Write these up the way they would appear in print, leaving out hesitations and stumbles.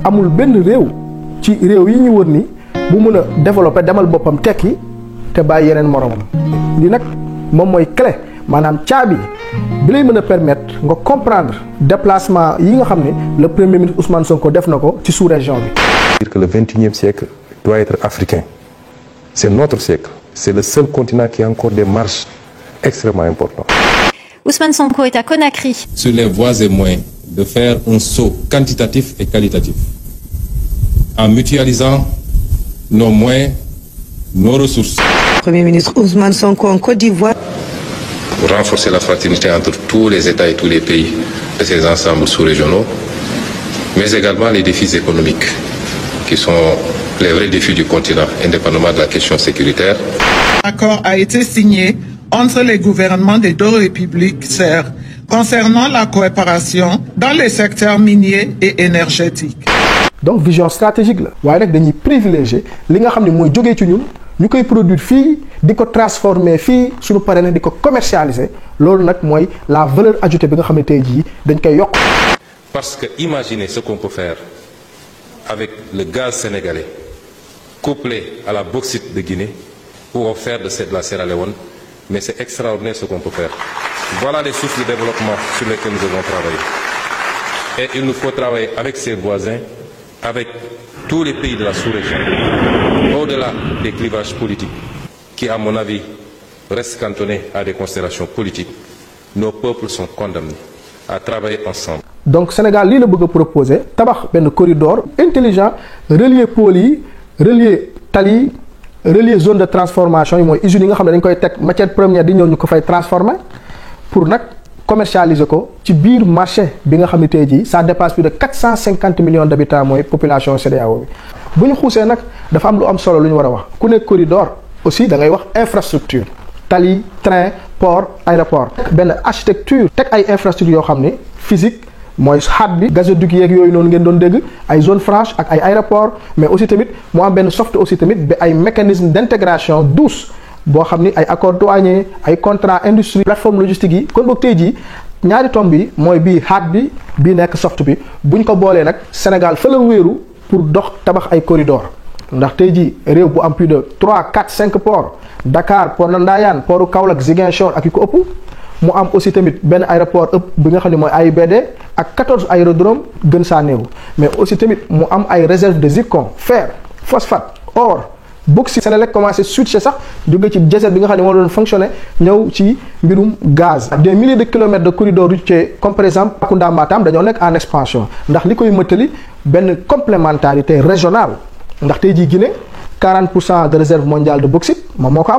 amul benn réew ci réew yi ñu wër ni bu mën a développer demal boppam tekki te bàyyi yeneen moromam li nag moom mooy clé maanaam caabi bi lay mën a permettre nga comprendre déplacement yi nga xam ne le premier ministre Ousmane Sonko def na ko ci sous-région bi. Dire que le 21e siècle doit être africain. C'est notre siècle. C'est le seul continent qui a encore des marges extrêmement importantes. Ousmane Sonko est à Conakry. Sur les voies et moyens de faire un saut quantitatif et qualitatif en mutualisant nos moyens, nos ressources. Premier ministre Ousmane Sonko en Côte d'Ivoire. Pour renforcer la fraternité entre tous les États et tous les pays de ces ensembles sous-régionaux, mais également les défis économiques, qui sont les vrais défis du continent, indépendamment de la question sécuritaire. L'accord a été signé entre les gouvernements des deux républiques serres concernant la coopération dans les secteurs miniers et énergétiques. Donc vision stratégique la waaye nag dañuy privilégier li nga xam ne mooy jógee ci ñun ñu koy produire fii di ko transformer fii suñu paree nag di ko commercialiser loolu nag mooy la valeur ajoutée bi nga xam ne tey jii dañ koy yokk. Parce que imaginez ce qu'on peut faire avec le gaz sénégalais couplé à la bauxite de Guinée ou offert de la Sierra Leone, mais c'est extraordinaire ce qu'on peut faire. Voilà les sources de développement sur lesquelles nous devons travailler. Et il nous faut travailler avec ses voisins, avec tous les pays de la sous-région, au-delà des clivages politiques, qui à mon avis restent cantonnés à des considérations politiques. Nos peuples sont condamnés à travailler ensemble. Donc Sénégal lii la bëgg a proposer tabax benn corridor intelligent relier pôles yi relier tali yi relier zone de transformation yi mooy usines yi nga xam ne dañ koy teg matière première di ñëw ñu ko fay transformer pour nag commercialiser ko ci biir marché bi nga xam ne tey jii ça dépasse plus de 450 millions d'habitants mooy population CEDEAO bi. bu ñu xuusee nag dafa am lu am solo lu ñu war a wax ku nekk corridor aussi da ngay wax infrastructure tali train port aéroport. benn architecture teg ay infrastructures yoo xam ne physique. mooy xaat bi gazoduc yeeg yooyu noonu ngeen doon dégg ay zone franche ak ay aéroport mais aussi tamit mu am benn soft aussi tamit ba ay mécanisme d'intégration douce boo xam ni ay accords douaniers ay contrat industrie plateforme logistique yi kon boog tey jii ñaari tomb bi mooy bii xaat bi bii nekk soft bi buñ ko boolee nag Sénégal fa la wéeru pour dox tabax ay corridor ndax tey jii réew bu am plus de 3 4 5 ports Dakar port na Ndayane portu Kaolack Ziguinchor ak yu ko ëpp mu am aussi tamit benn aéroport ëpp bi nga xam ne mooy AIBD ak 14 aérodromes gën saa néew mais aussi tamit mu am ay réserves de zircon fer phosphate or bauxite Senelec commencé switcher sax jóge ci désert bi nga xam ne moo doon fonctionner ñëw ci mbirum gaz. des milliers de kilomètres de corridors routiers comme par exemple Kounda Matam dañoo nekk en expansion ndax li koy mëttali benn complémentarité régionale ndax tey jii Guinée 40% de réserve mondiale de bauxite moom moo ko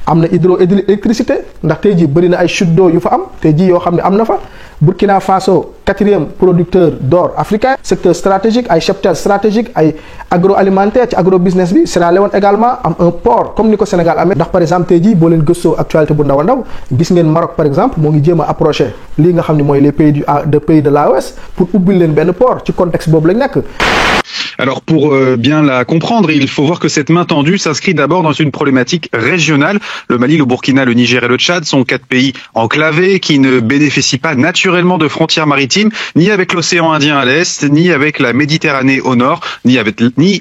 am na hydroélectricité ndax tey jii bëri na ay chutes d'eau yu fa am tey jii yoo xam ne am na fa Burkina Faso 4e producteur d'or africain secteur stratégique ay cheptel stratégique ay agroalimentaire ci agrobusiness bi Sierra Leone également am un port comme ni ko Sénégal amee ndax par exemple tey jii boo leen gëstoo actualité bu ndaw a ndaw gis ngeen Maroc par exemple moo ngi jéem a approché lii nga xam ne mooy les pays de l'AOS pour ubbil leen benn port ci contexte boobu lañ nekk. Alors pour bien la comprendre, il faut voir que cette main tendue s'inscrit d'abord dans une problématique régionale. Le Mali, le Burkina, le Niger et le Tchad sont 4 pays enclavés qui ne bénéficient pas naturellement de frontières maritimes, ni avec l'océan Indien à l'est, ni avec la Méditerranée au nord, ni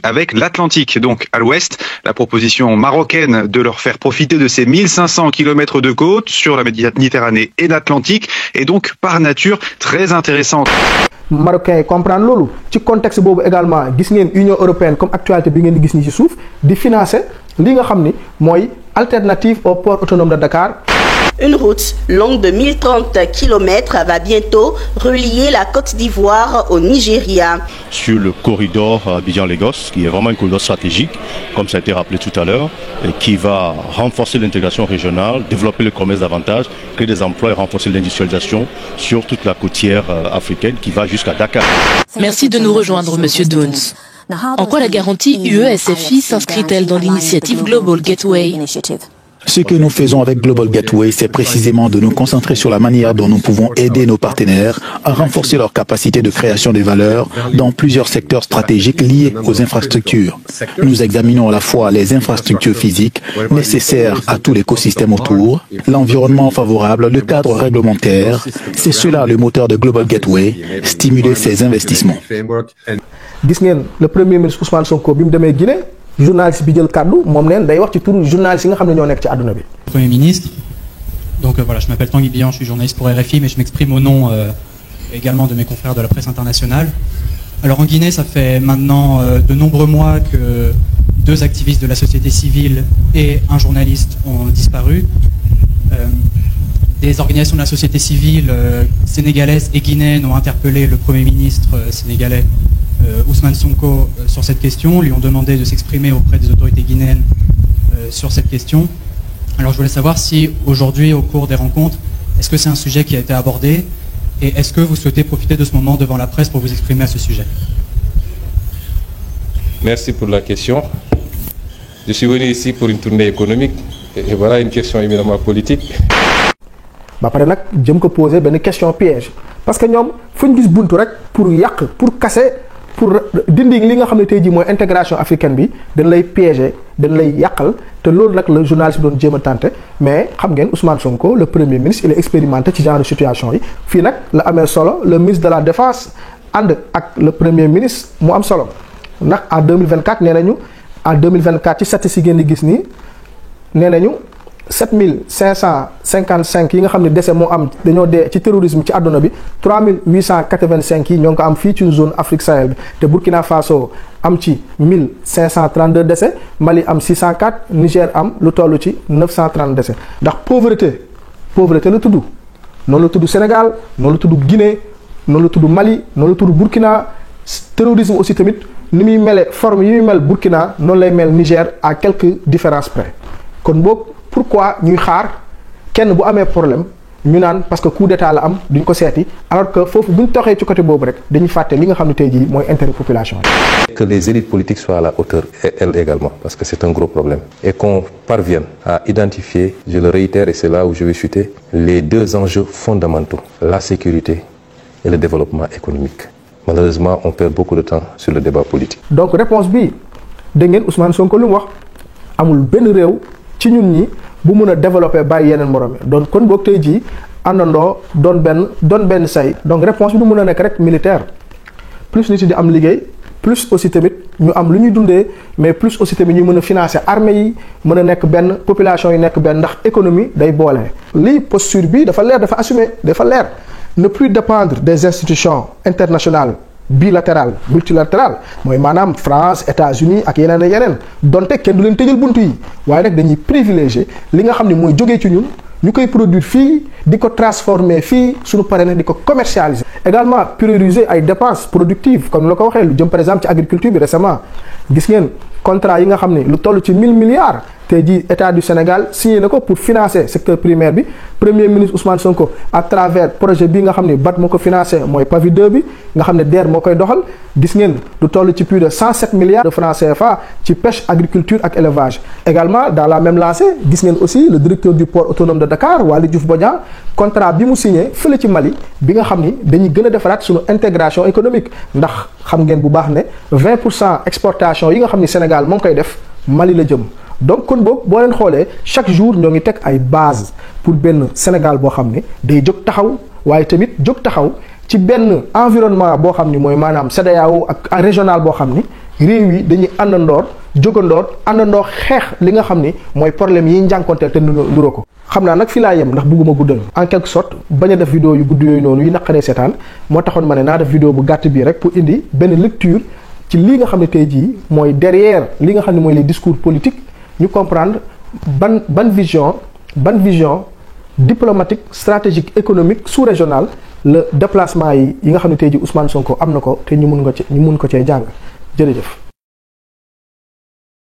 avec l'Atlantique. Donc à l'ouest, la proposition marocaine de leur faire profiter de ces 1500 kilomètres de côte sur la Méditerranée et l'Atlantique est donc par nature très intéressante. Marocains yi comprendre loolu ci contexte boobu également gis ngeen Union européenne comme actualité bi ngeen di gis nii ci suuf di financer li nga xam ni mooy alternative au port autonome de Dakar. Une route longue de 1030 km va bientôt relier la Côte d'Ivoire au Nigeria. Sur le corridor Abidjan-Lagos, qui est vraiment un corridor stratégique, comme ça a été rappelé tout à l'heure, et qui va renforcer l'intégration régionale, développer le commerce davantage, créer des emplois et renforcer l'industrialisation sur toute la côtière africaine qui va jusqu'à Dakar. Merci de nous rejoindre, Monsieur Downs. En quoi la garantie UE-SFI s'inscrit-elle dans l'initiative Global Gateway ? Ce que nous faisons avec Global Gateway, c'est précisément de nous concentrer sur la manière dont nous pouvons aider nos partenaires à renforcer leur capacité de création de valeur dans plusieurs secteurs stratégiques liés aux infrastructures. Nous examinons à la fois les infrastructures physiques nécessaires à tout l'écosystème autour, l'environnement favorable, le cadre réglementaire. C'est cela le moteur de Global Gateway, stimuler ces investissements. gis ngeen le premier ministre Ousmane Sonko bi mu demee Guinée journaliste bi jël kàddu moom neen day wax ci turu journaliste yi nga xam ne ñoo nekk ci àdduna bi. Premier ministre, donc voilà, je m'appelle Tanguy Bihan, je suis journaliste pour RFI, mais je m'exprime au nom également de mes confrères de la presse internationale. Alors en Guinée, ça fait maintenant de nombreux mois que 2 activistes de la société civile et un journaliste ont disparu. Des organisations de la société civile sénégalaise et guinéenne ont interpellé le Premier ministre sénégalais Ousmane Sonko sur cette question, lui ont demandé de s'exprimer auprès des autorités guinéennes sur cette question. Alors je voulais savoir si aujourd'hui, au cours des rencontres, est-ce que c'est un sujet qui a été abordé et est-ce que vous souhaitez profiter de ce moment devant la presse pour vous exprimer à ce sujet? Merci pour la question. Je suis venu ici pour une tournée économique et voilà une question éminemment politique. ba pare nag jëm ko poser benn question piège parce que ñoom fu ñu gis buntu rek pour yàq pour casser pour dindi li nga xam ne tey jii mooy intégration africaine bi dañ lay piéger dañ lay yàqal te loolu nag la journaliste bi doon jéem a tenté mais xam ngeen Ousmane Sonko le premier ministre il est expérimenté ci genre de situation yi fii nag la amee solo le ministre de la défense ànd ak le premier ministre mu am solo ndax en 2024 nee nañu en 2024 ci statistiques yi ngeen di gis nii nee nañu 7555 yi nga xam ne décès moo am dañoo dee ci terrorisme ci àdduna bi 3885 yi ñoo ngi ko am fii ci zone Afrique Sahel bi te Burkina Faso am ci 1532 décès Mali am 604 Niger am lu toll ci 930 décès ndax pauvreté la tudd noonu la tudd Sénégal noonu la tudd Guinée noonu la tudd Mali noonu la tudd Burkina terrorisme aussi tamit ni muy mele forme yi muy mel Burkina noonu lay mel Niger à quelques différences près kon boog pourquoi ñuy xaar kenn bu amee problème ñu naan parce que coup d'état la am duñ ko seeti alors que foofu buñ toxee ci côté boobu rek dañuy fàtte li nga xam ne tey jii mooy intérêt population bi. Que les élites politiques soient à la hauteur, elles également, parce que c'est un gros problème. Et qu'on parvienne à identifier, je le réitère et c'est là où je vais chuter, les 2 enjeux fondamentaux, la sécurité et le développement économique. Malheureusement, on perd beaucoup de temps sur le débat politique. Donc réponse bi dégg ngeen Ousmane Sonko lu mu wax amul benn réew ci ñun ñi bu mun a développer bàyyi yeneen morom yi donc kon boog tey jii àndandoo doon benn say donc réponse bi du mun a nekk rek militaire plus nit yi di am liggéey plus aussi tamit ñu am lu ñuy dundee mais plus aussi tamit ñu mën a financer armée yi mën a nekk benn population yi nekk benn ndax économie day boole. lii posture bi dafa leer dafa assumer dafa leer ne plus dépendre des institutions internationales bilatéral multilatéral mooy maanaam France États-Unis ak yeneen ak yeneen donte kenn du leen tëjal buntu yi waaye nag dañuy privilégier li nga xam ne mooy jógee ci ñun ñu koy produire fii di ko transformer fii suñu paree nag di ko commercialiser. également prioriser ay dépenses productives comme la ko waxee lu jëm par exemple ci agriculture bi récemment gis ngeen contrat yi nga xam ne lu toll ci 1000 milliards tey jii état du Sénégal signé na ko pour financer secteur primaire bi premier ministre Ousmane Sonko à travers projet bi nga xam ne BAT moo ko financé mooy PAVI 2 bi nga xam ne DER moo koy doxal gis ngeen lu toll ci plus de 107 milliards de francs CFA ci pêche agriculture ak élevage. également dans la même lancée gis ngeen aussi le directeur du port autonome de Dakar Waly Diouf Bodian contrat bi mu signé fële ci Mali bi nga xam ni dañuy gën a defaraat suñu intégration économique ndax xam ngeen bu baax ne 20% exportation yi nga xam ni Sénégal moo ngi koy def Mali la jëm. donc kon boobu boo leen xoolee chaque jour ñoo ngi teg ay base pour benn Sénégal boo xam ne day jóg taxaw waaye tamit jóg taxaw ci benn environnement boo xam ni mooy maanaam CEDEAO ak régional boo xam ni réew yi dañuy àndandoor àndandoo xeex li nga xam ni mooy problème yi njànkonteel te nduroo ko. xam naa nag fii laa yem ndax bëgguma guddal en quelque sorte bañ a def vidéo yu gudd yooyu noonu yu naqaree seetaan moo taxoon ma ne naa def vidéo bu gàtt bii rek pour indi benn lecture ci li nga xam ne tey jii mooy derrière li nga xam ne mooy les discours politiques. ñu comprendre ban vision diplomatique stratégique économique sous-régional le déplacement yi nga xam ne tey ji Ousmane Sonko am na ko te ñu mun ko cee jàng jërëjëf